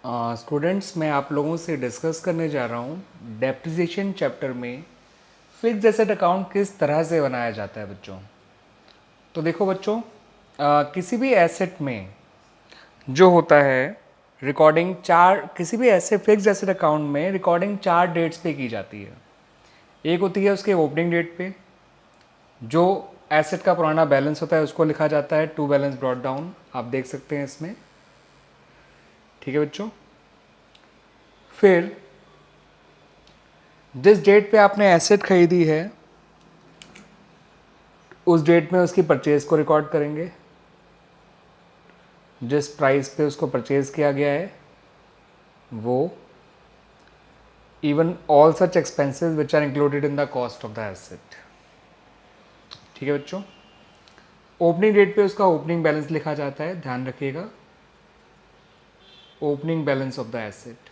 Students, मैं आप लोगों से डिस्कस करने जा रहा हूँ डेप्रिसिएशन चैप्टर में फिक्स्ड एसेट अकाउंट किस तरह से बनाया जाता है बच्चों। तो देखो बच्चों, किसी भी एसेट में जो होता है रिकॉर्डिंग चार, किसी भी ऐसे फिक्स्ड एसेट अकाउंट में रिकॉर्डिंग चार डेट्स पे की जाती है। एक होती है उसके ओपनिंग डेट पे, जो एसेट का पुराना बैलेंस होता है उसको लिखा जाता है टू बैलेंस ब्रॉट डाउन, आप देख सकते हैं इसमें। ठीक है बच्चों, फिर जिस डेट पे आपने एसेट खरीदी है उस डेट में उसकी परचेज को रिकॉर्ड करेंगे। जिस प्राइस पे उसको परचेज किया गया है वो, even all such expenses which are included in the cost of the asset. ठीक है बच्चों, ओपनिंग डेट पे उसका ओपनिंग बैलेंस लिखा जाता है, ध्यान रखिएगा, opening balance of the asset.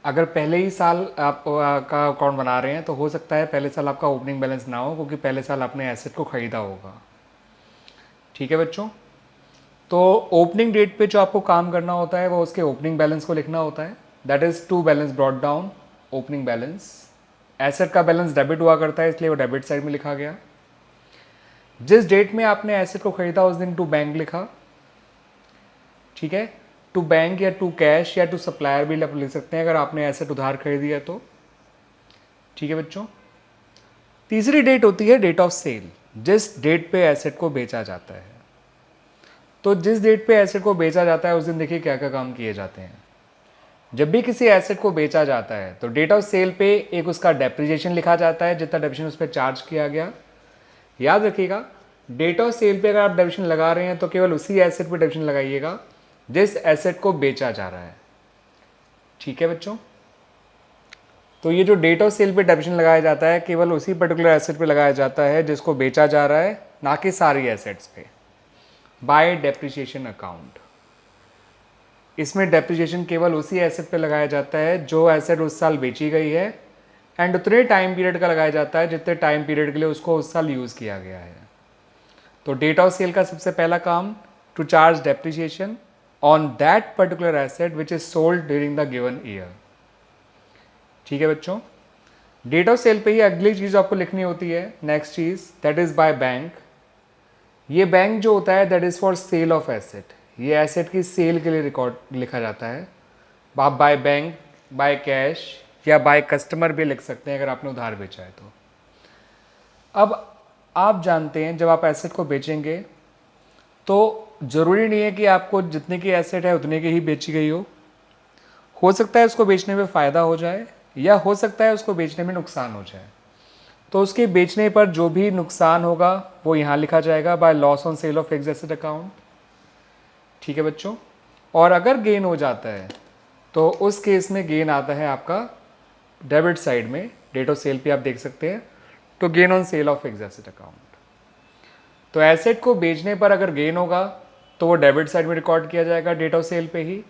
अगर पहले ही साल आप का अकाउंट बना रहे हैं तो हो सकता है पहले साल आपका ओपनिंग बैलेंस ना हो, क्योंकि पहले साल आपने एसेट को खरीदा होगा। ठीक है बच्चों, तो ओपनिंग डेट पे जो आपको काम करना होता है वो उसके ओपनिंग बैलेंस को लिखना होता है, that is to balance brought down opening balance. Asset का बैलेंस डेबिट हुआ करता है इसलिए वो डेबिट साइड में लिखा गया। जिस डेट में आपने एसेट को खरीदा उस दिन टू बैंक लिखा। ठीक है, टू बैंक या टू कैश या टू सप्लायर भी आप लिख सकते हैं अगर आपने एसेट उधार खरीदी है तो। ठीक है बच्चों, तीसरी डेट होती है डेट ऑफ सेल, जिस डेट पे एसेट को बेचा जाता है। तो जिस डेट पे एसेट को बेचा जाता है उस दिन देखिए क्या क्या काम किए जाते हैं। जब भी किसी एसेट को बेचा जाता है तो डेट ऑफ सेल पे एक उसका डेप्रिसिएशन लिखा जाता है, जितना डेप्रिसिएशन उस पर चार्ज किया गया। याद रखिएगा, डेट ऑफ सेल पे अगर आप डेप्रिसिएशन लगा रहे हैं तो केवल उसी एसेट पे डेप्रिसिएशन लगाइएगा जिस एसेट को बेचा जा रहा है। ठीक है बच्चों, तो ये जो डेट ऑफ सेल पे डेप्रिसिएशन लगाया जाता है केवल उसी पर्टिकुलर एसेट पे लगाया जाता है जिसको बेचा जा रहा है, ना कि सारी एसेट्स पे, बाय डेप्रिसिएशन अकाउंट। इसमें डेप्रिसिएशन केवल उसी एसेट पे लगाया जाता है जो एसेट उस साल बेची गई है, एंड उतने टाइम पीरियड का लगाया जाता है जितने टाइम पीरियड के लिए उसको उस साल यूज़ किया गया है। तो डेट ऑफ सेल का सबसे पहला काम, to charge depreciation on that particular asset which is sold during the given year. ठीक है बच्चों, डेट ऑफ सेल पे ही अगली चीज़ आपको लिखनी होती है, next cheese, that is by bank. ये बैंक जो होता है that is for sale of asset, ये एसेट की सेल के लिए रिकॉर्ड लिखा जाता है। आप बाय बैंक, बाय कैश या बाय कस्टमर भी लिख सकते हैं अगर आपने उधार बेचा है तो। अब आप जानते हैं जब आप एसेट को बेचेंगे तो ज़रूरी नहीं है कि आपको जितने की एसेट है उतने की ही बेची गई हो सकता है उसको बेचने में फ़ायदा हो जाए या हो सकता है उसको बेचने में नुकसान हो जाए। तो उसके बेचने पर जो भी नुकसान होगा वो यहाँ लिखा जाएगा, by loss on sale of fixed asset account. ठीक है बच्चों, और अगर गेन हो जाता है तो उस केस में गेन आता है आपका डेबिट साइड में, डेट ऑफ सेल पे आप देख सकते हैं, तो gain on sale of fixed asset account. तो एसेट को बेचने पर अगर गेन होगा तो वो डेबिट साइड में रिकॉर्ड किया जाएगा डेट ऑफ सेल पे ही,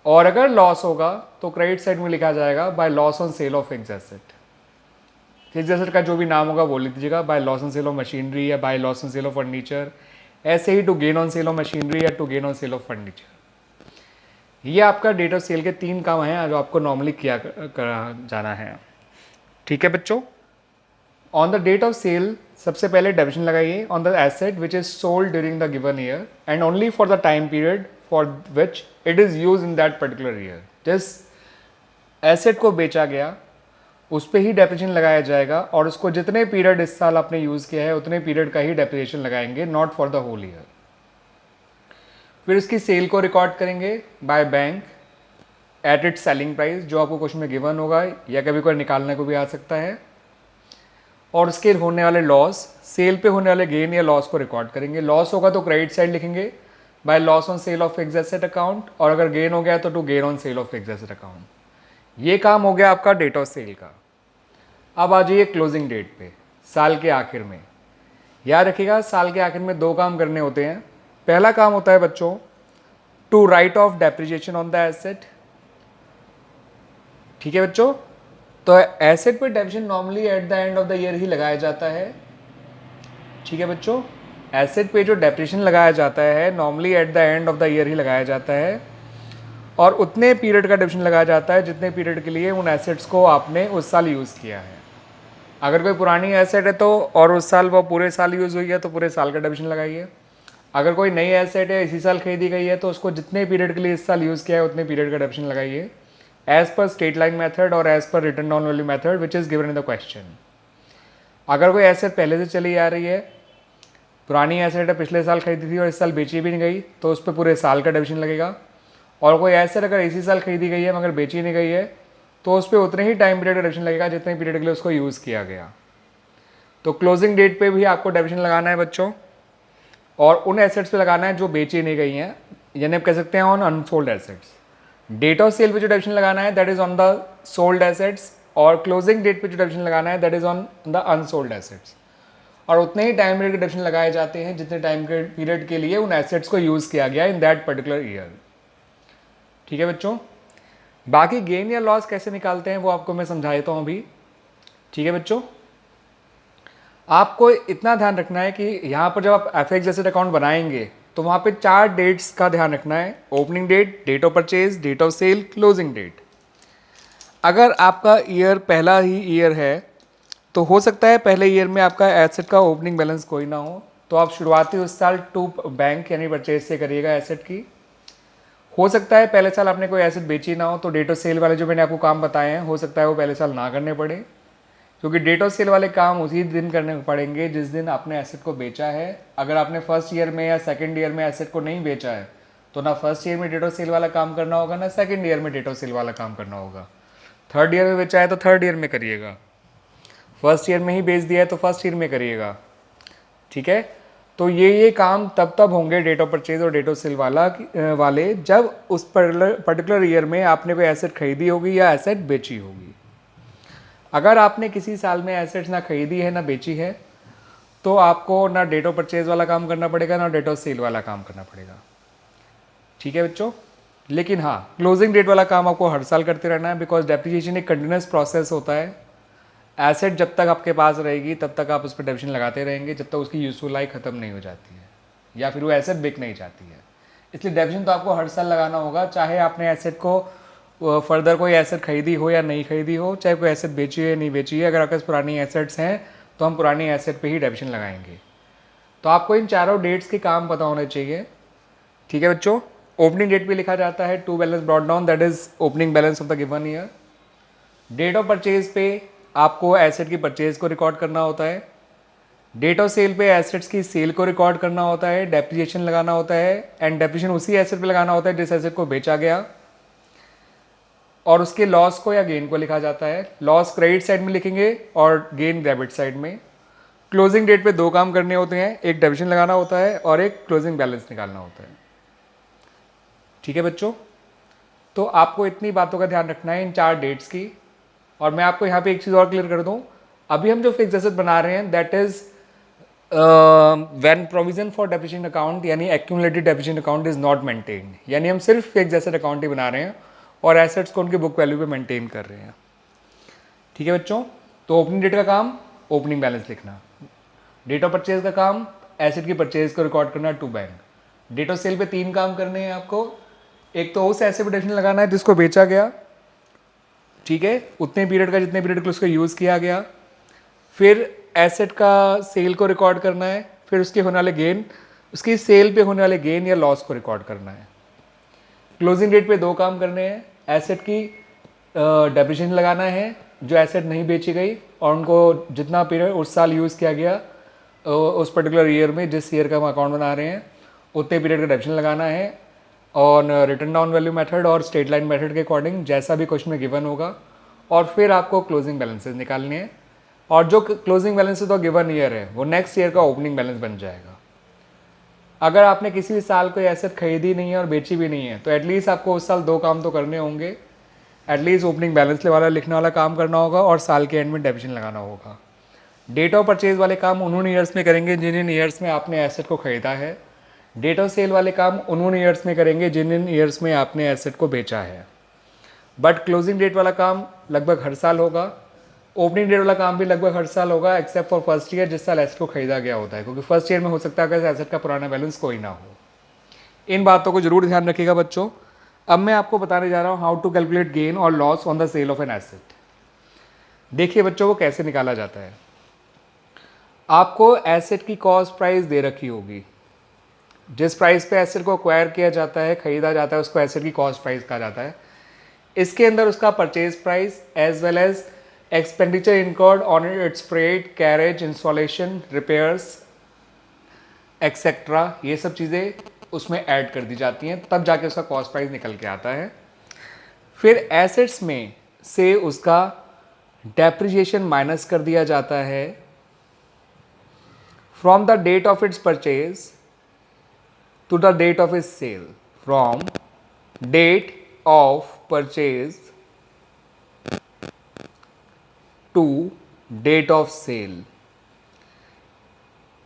और अगर लॉस होगा तो क्रेडिट साइड में लिखा जाएगा by loss on sale of fixed asset. Fixed asset का जो भी नाम होगा वो लिख दीजिएगा, by loss on sale of machinery या by loss on sale of furniture, ऐसे ही to gain on sale of machinery या to gain on sale of furniture. ये आपका डेट ऑफ सेल के तीन काम हैं जो आपको नॉर्मली किया जाना है। ठीक है बच्चों, on the date of sale सबसे पहले डेबिशन लगाइए on the asset which is sold during the given year and only for the time period for which it is use in that particular year. जिस एसेट को बेचा गया उस पर ही डेप्रिसिएशन लगाया जाएगा और उसको जितने पीरियड इस साल आपने यूज़ किया है उतने पीरियड का ही डेप्रिसिएशन लगाएंगे, not for the whole year. फिर उसकी सेल को रिकॉर्ड करेंगे by bank at it selling price, जो आपको क्वेश्चन में गिवन होगा या कभी कोई निकालने को भी आ सकता है। और उसके होने वाले लॉस, सेल पे होने वाले गेन या लॉस को रिकॉर्ड करेंगे। लॉस होगा तो क्रेडिट साइड लिखेंगे by loss on sale of fixed asset account, और अगर गेन हो गया तो to gain on sale of fixed asset account. ये काम हो गया आपका डेट ऑफ सेल का। अब आ जाइए क्लोजिंग डेट पे, साल के आखिर में। याद रखिएगा, साल के आखिर में दो काम करने होते हैं। पहला काम होता है बच्चों to write off depreciation on the asset. ठीक है बच्चों, तो एसेट पे depreciation normally at the end of the year ही लगाया जाता है। ठीक है बच्चों, एसेट पे जो डेप्रिसिएशन लगाया जाता है normally at the end of the year ही लगाया जाता है। और उतने पीरियड का डेफिनेशन लगाया जाता है जितने पीरियड के लिए उन एसेट्स को आपने उस साल यूज़ किया है। अगर कोई पुरानी एसेट है तो और उस साल वो पूरे साल यूज़ हुई है तो पूरे साल का डेफिनेशन लगाइए। अगर कोई नई एसेट है इसी साल खरीदी गई है तो उसको जितने पीरियड के लिए इस साल यूज़ किया है उतने पीरियड का डेफिनेशन लगाइए as per straight line method और as per written down value method which is given in the question. अगर कोई एसेट पहले से चली आ रही है, पुरानी एसेट है, पिछले साल खरीदी थी और इस साल बेची भी नहीं गई तो उस पर पूरे साल का डेफिनेशन लगेगा। और कोई एसेट अगर इसी साल खरीदी गई है मगर बेची नहीं गई है तो उस पर उतने ही टाइम पीरियड का डेफिनेशन लगेगा जितने पीरियड के लिए उसको यूज़ किया गया। तो क्लोजिंग डेट पे भी आपको डेफिनेशन लगाना है बच्चों, और उन एसेट्स पे लगाना है जो बेची नहीं गई हैं, यानी आप कह सकते हैं on unsold assets. Date of sale पे जो डेफिनेशन लगाना है that is on the sold assets, और क्लोजिंग डेट पे जो डेफिनेशन लगाना है that is on the unsold assets. और उतने ही टाइम पीरियड के डेफिनेशन लगाए जाते हैं जितने टाइम पीरियड के लिए उन एसेट्स को यूज़ किया गया इन दैट पर्टिकुलर ईयर। ठीक है बच्चों, बाकी गेन या लॉस कैसे निकालते हैं वो आपको मैं समझा देता हूँ अभी। ठीक है बच्चों, आपको इतना ध्यान रखना है कि यहाँ पर जब आप एफएक्स एसेट अकाउंट बनाएंगे तो वहाँ पे 4 डेट्स का ध्यान रखना है: opening date, date of purchase, date of sale, closing date. अगर आपका ईयर पहला ही ईयर है तो हो सकता है पहले ईयर में आपका एसेट का ओपनिंग बैलेंस कोई ना हो, तो आप शुरुआती उस साल टू बैंक यानी परचेज से करिएगा एसेट की। हो सकता है पहले साल आपने कोई एसेट बेची ना हो तो डेट ऑफ सेल वाले जो मैंने आपको काम बताए हैं हो सकता है वो पहले साल ना करने पड़े, क्योंकि डेट ऑफ सेल वाले काम उसी दिन करने पड़ेंगे जिस दिन आपने एसेट को बेचा है। अगर आपने फर्स्ट ईयर में या सेकंड ईयर में एसेट को नहीं बेचा है तो ना फर्स्ट ईयर में डेट ऑफ सेल वाला काम करना होगा, ना सेकंड ईयर में डेट ऑफ सेल वाला काम करना होगा। थर्ड ईयर में बेचा है तो थर्ड ईयर में करिएगा, फर्स्ट ईयर में ही बेच दिया है तो फर्स्ट ईयर में करिएगा। ठीक है, तो ये काम तब होंगे डेट ऑफ परचेज और डेट ऑफ सेल वाले जब उस पर्टिकुलर ईयर में आपने कोई एसेट खरीदी होगी या एसेट बेची होगी। अगर आपने किसी साल में एसेट्स ना खरीदी है ना बेची है तो आपको ना डेट ऑफ परचेज वाला काम करना पड़ेगा ना डेट ऑफ सेल वाला काम करना पड़ेगा। ठीक है बच्चों, लेकिन हाँ, क्लोजिंग डेट वाला काम आपको हर साल करते रहना है, बिकॉज डेप्रिसिएशन एक कंटिन्यूस प्रोसेस होता है। एसेट जब तक आपके पास रहेगी तब तक आप उस पर डेप्रिसिएशन लगाते रहेंगे जब तक उसकी यूजफुल लाइफ खत्म नहीं हो जाती है या फिर वो एसेट बिक नहीं जाती है। इसलिए डेप्रिसिएशन तो आपको हर साल लगाना होगा, चाहे आपने एसेट को फर्दर कोई एसेट खरीदी हो या नहीं खरीदी हो, चाहे कोई एसेट बेची है या नहीं बेची है। अगर आपके पास पुरानी एसेट्स हैं तो हम पुरानी एसेट पे ही डेप्रिसिएशन लगाएंगे। तो आपको इन चारों डेट्स के काम पता होने चाहिए। ठीक है बच्चों, ओपनिंग डेट पे लिखा जाता है to balance brought down, that is opening balance of the given year. Date of purchase पे आपको एसेट की परचेज को रिकॉर्ड करना होता है। डेट ऑफ सेल पे एसेट्स की सेल को रिकॉर्ड करना होता है, डेप्रिसिएशन लगाना होता है, एंड डेप्रिसिएशन उसी एसेट पे लगाना होता है जिस एसेट को बेचा गया, और उसके लॉस को या गेन को लिखा जाता है। लॉस क्रेडिट साइड में लिखेंगे और गेन डेबिट साइड में। क्लोजिंग डेट पे 2 काम करने होते हैं, एक डेप्रिसिएशन लगाना होता है और एक क्लोजिंग बैलेंस निकालना होता है। ठीक है बच्चों, तो आपको इतनी बातों का ध्यान रखना है इन 4 डेट्स की। और मैं आपको यहाँ पे एक चीज़ और क्लियर कर दूँ, अभी हम जो फिक्स एसेट बना रहे हैं that is when provision for depreciation account यानी accumulated depreciation account is not maintained, यानी हम सिर्फ फिक्स एसेट अकाउंट ही बना रहे हैं और एसेट्स को उनकी बुक वैल्यू पे मेंटेन कर रहे हैं। ठीक है बच्चों, तो ओपनिंग डेट का काम ओपनिंग बैलेंस लिखना, डेट ऑफ परचेज का काम एसेट की परचेज को रिकॉर्ड करना to bank, date of sale पे 3 काम करने हैं आपको। एक तो उस एसेट पे डेप्रिसिएशन लगाना है जिसको बेचा गया, ठीक है, उतने पीरियड का जितने पीरियड के उसको यूज़ किया गया। फिर एसेट का सेल को रिकॉर्ड करना है, फिर उसके होने वाले गेन, उसकी सेल पे होने वाले गेन या लॉस को रिकॉर्ड करना है। क्लोजिंग डेट पे 2 काम करने हैं, एसेट की डेप्रिसिएशन लगाना है जो एसेट नहीं बेची गई और उनको जितना पीरियड उस साल यूज़ किया गया उस पर्टिकुलर ईयर में, जिस ईयर का हम अकाउंट बना रहे हैं उतने पीरियड का डेप्रिसिएशन लगाना है on return down value method और स्ट्रेट लाइन मेथड के अकॉर्डिंग जैसा भी क्वेश्चन में गिवन होगा। और फिर आपको क्लोजिंग बैलेंसेस निकालने हैं, और जो क्लोजिंग बैलेंसेस तो गिवन ईयर है वो नेक्स्ट ईयर का ओपनिंग बैलेंस बन जाएगा। अगर आपने किसी भी साल कोई एसेट खरीदी नहीं है और बेची भी नहीं है तो एटलीस्ट आपको उस साल 2 काम तो करने होंगे, एटलीस्ट ओपनिंग बैलेंस वाला लिखने वाला काम करना होगा और साल के एंड में डेप्रिसिएशन लगाना होगा। डेट ऑफ परचेज वाले काम उन्होंने ईयर्स में करेंगे जिन ईयर्स में आपने एसेट को खरीदा है। डेट ऑफ सेल वाले काम उन्होंने ईयर्स में करेंगे जिन ईयर्स में आपने एसेट को बेचा है। बट क्लोजिंग डेट वाला काम लगभग हर साल होगा, ओपनिंग डेट वाला काम भी लगभग हर साल होगा एक्सेप्ट फॉर फर्स्ट ईयर जिस साल एसेट को खरीदा गया होता है, क्योंकि फर्स्ट ईयर में हो सकता है कि एसेट का पुराना बैलेंस कोई ना हो। इन बातों को जरूर ध्यान रखिएगा बच्चों। अब मैं आपको बताने जा रहा हूँ हाउ टू कैलकुलेट गेन और loss on the sale of an asset. देखिए बच्चों, वो कैसे निकाला जाता है। आपको एसेट की कॉस्ट प्राइस दे रखी होगी। जिस प्राइस पे एसेट को एक्वायर किया जाता है, खरीदा जाता है, उसको एसेट की कॉस्ट प्राइस कहा जाता है। इसके अंदर उसका purchase price as well as expenditure incurred on its freight, carriage, installation, repairs etcetera, ये सब चीज़ें उसमें ऐड कर दी जाती हैं, तब जाके उसका कॉस्ट प्राइस निकल के आता है। फिर एसेट्स में से उसका डेप्रिसिएशन माइनस कर दिया जाता है from the date of its purchase to the date of its sale, from date of purchase to date of sale।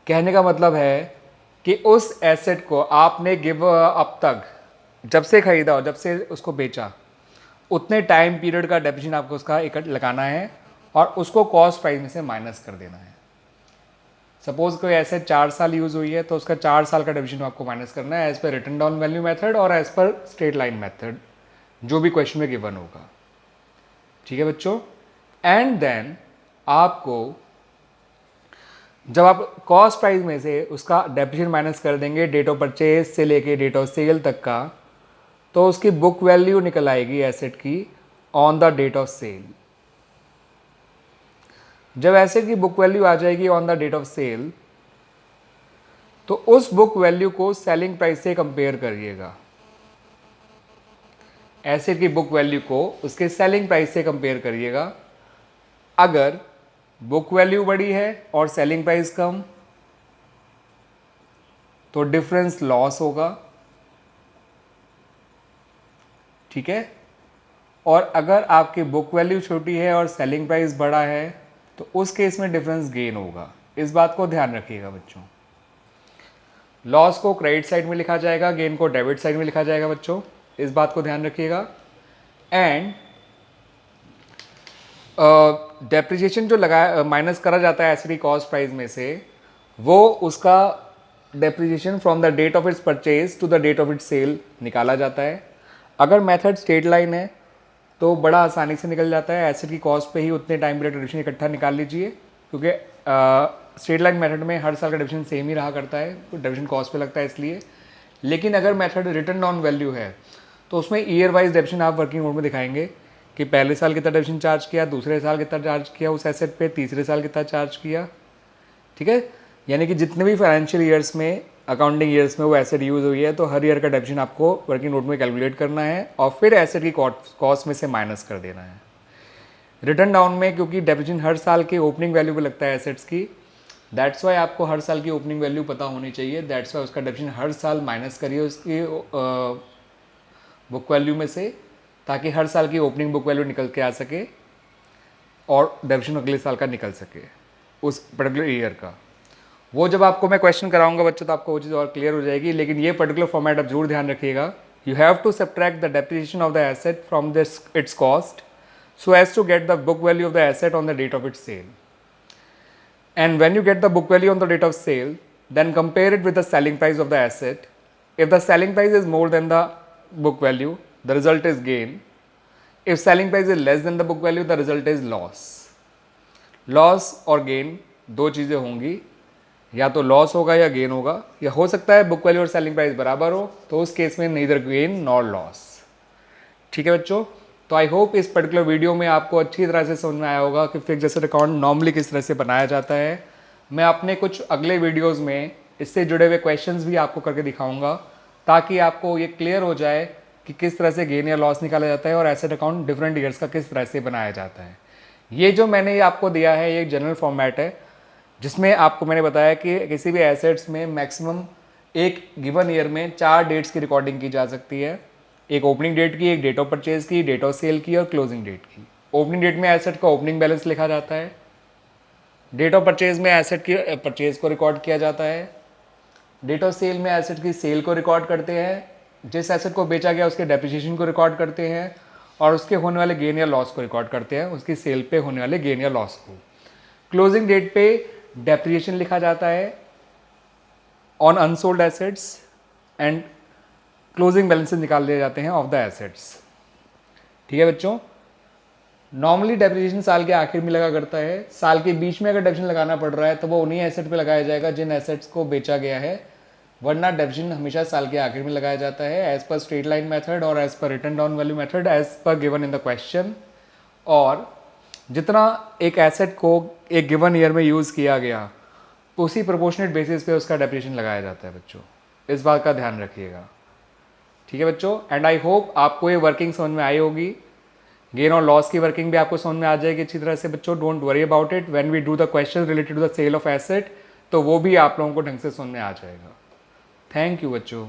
कहने का मतलब है कि उस एसेट को आपने गिव अब तक जब से खरीदा और जब से उसको बेचा, उतने टाइम पीरियड का डेप्रिसिएशन आपको उसका इकट्ठ लगाना है और उसको कॉस्ट प्राइस में से माइनस कर देना है। सपोज कोई एसेट 4 साल यूज़ हुई है तो उसका 4 साल का डेप्रिसिएशन आपको माइनस करना है as per written down value method और as per straight line method, जो भी क्वेश्चन में गिवन होगा। ठीक है बच्चों। एंड देन आपको जब आप कॉस्ट प्राइस में से उसका डेप्रिसिएशन माइनस कर देंगे डेट ऑफ परचेज से लेके डेट ऑफ सेल तक का, तो उसकी बुक वैल्यू निकल आएगी एसेट की on the date of sale. जब एसेट की बुक वैल्यू आ जाएगी on the date of sale, तो उस बुक वैल्यू को सेलिंग प्राइस से कंपेयर करिएगा। एसेट की बुक वैल्यू को उसके सेलिंग प्राइस से कंपेयर करिएगा। अगर बुक वैल्यू बड़ी है और सेलिंग प्राइस कम, तो डिफरेंस लॉस होगा। ठीक है। और अगर आपकी बुक वैल्यू छोटी है और सेलिंग प्राइस बड़ा है, तो उस केस में डिफरेंस गेन होगा। इस बात को ध्यान रखिएगा बच्चों। लॉस को क्रेडिट साइड में लिखा जाएगा, गेन को डेबिट साइड में लिखा जाएगा बच्चों, इस बात को ध्यान रखिएगा। एंड डेप्रिसिएशन जो लगा माइनस करा जाता है एसेट की कॉस्ट प्राइस में से, वो उसका depreciation from the date of its purchase to the date of its sale निकाला जाता है। अगर मेथड स्ट्रेट लाइन है तो बड़ा आसानी से निकल जाता है। एसेट की कॉस्ट पे ही उतने टाइम पीरियड डेप्रिसिएशन इकट्ठा निकाल लीजिए, क्योंकि स्ट्रेट लाइन मेथड में हर साल का डेप्रिसिएशन सेम ही रहा करता है, तो डेप्रिसिएशन कॉस्ट पे लगता है इसलिए। लेकिन अगर मेथड रिटर्न डाउन वैल्यू है तो उसमें ईयर वाइज डेप्रिसिएशन आप वर्किंग नोट में दिखाएंगे कि पहले साल कितना डेप्रिसिएशन चार्ज किया, दूसरे साल कितना चार्ज किया उस एसेट पे, तीसरे साल कितना चार्ज किया। ठीक है। यानी कि जितने भी फाइनेंशियल ईयर्स में, अकाउंटिंग ईयर्स में वो एसेट यूज़ हुई है, तो हर ईयर का डेप्रिसिएशन आपको वर्किंग नोट में कैलकुलेट करना है और फिर एसेट की कॉस्ट में से माइनस कर देना है। रिटर्न डाउन में क्योंकि डेप्रिसिएशन हर साल के ओपनिंग वैल्यू पे लगता है एसेट्स की, दैट्स वाई आपको हर साल की ओपनिंग वैल्यू पता होनी चाहिए। दैट्स वाई उसका डेप्रिसिएशन हर साल माइनस करिए उसकी बुक वैल्यू में से, ताकि हर साल की ओपनिंग बुक वैल्यू निकल के आ सके और डेप्रिसिएशन अगले साल का निकल सके उस पर्टिकुलर ईयर का। वो जब आपको मैं क्वेश्चन कराऊंगा बच्चों, तो आपको वो चीज़ और क्लियर हो जाएगी। लेकिन ये पर्टिकुलर फॉर्मेट आप जरूर ध्यान रखिएगा। You have to subtract the depreciation of the asset from this its cost so as to get the book value of the asset on the date of its sale. And when you get the book value on the date of sale, then compare it with the selling price of the asset. If the selling price is more than the book value, the result is gain. If selling price is less than the book value, the result is loss. Loss और gain दो चीज़ें होंगी, या तो loss होगा या gain होगा, या हो सकता है बुक वैल्यू और सेलिंग प्राइस बराबर हो, तो उस केस में नीदर गेन नॉर लॉस। ठीक है बच्चों। तो आई होप इस पर्टिकुलर वीडियो में आपको अच्छी तरह से समझ में आया होगा कि फिक्स्ड एसेट अकाउंट नॉर्मली किस तरह से बनाया जाता है। मैं अपने कुछ अगले वीडियोस में इससे जुड़े हुए क्वेश्चंस भी आपको करके दिखाऊंगा, ताकि आपको ये क्लियर हो जाए कि किस तरह से गेन या लॉस निकाला जाता है और एसेट अकाउंट डिफरेंट ईयर्स का किस तरह से बनाया जाता है। ये जो मैंने आपको दिया है ये एक जनरल फॉर्मेट है, जिसमें आपको मैंने बताया कि किसी भी एसेट्स में मैक्सिमम एक गिवन ईयर में 4 डेट्स की रिकॉर्डिंग की जा सकती है। एक ओपनिंग डेट की, एक डेट ऑफ परचेज की, डेट ऑफ सेल की और क्लोजिंग डेट की। ओपनिंग डेट में एसेट का ओपनिंग बैलेंस लिखा जाता है। डेट ऑफ परचेज में एसेट की परचेज को रिकॉर्ड किया जाता है। डेट ऑफ सेल में एसेट की सेल को रिकॉर्ड करते हैं। जिस एसेट को बेचा गया उसके डेप्रिसिएशन को रिकॉर्ड करते हैं और उसके होने वाले गेन या लॉस को रिकॉर्ड करते हैं, उसकी सेल पे होने वाले गेन या लॉस को। क्लोजिंग डेट पे डेप्रिसिएशन लिखा जाता है on unsold assets and closing balances निकाल दिए जाते हैं ऑफ द एसेट्स। ठीक है बच्चों, नॉर्मली डेप्रिसिएशन साल के आखिर में लगा करता है, साल के बीच में अगर डेप्रिसिएशन लगाना पड़ रहा है तो वो उन्हीं एसेट पे लगाया जाएगा जिन एसेट्स को बेचा गया है, वरना डेप्रिसिएशन हमेशा साल के आखिर में लगाया जाता है as per straight line method और as per written down value method as per given in the question. और जितना एक एसेट को एक गिवन ईयर में यूज़ किया गया उसी प्रोपोर्शनेट बेसिस पे उसका डेप्रिसिएशन लगाया जाता है बच्चों, इस बात का ध्यान रखिएगा। ठीक है बच्चों, एंड आई होप आपको ये वर्किंग समझ में आई होगी। गेन और लॉस की वर्किंग भी आपको समझ में आ जाएगी अच्छी तरह से बच्चों। Don't worry about it, when we do the question related to the sale of asset तो वो भी आप लोगों को ढंग से समझ में आ जाएगा। थैंक यू बच्चों।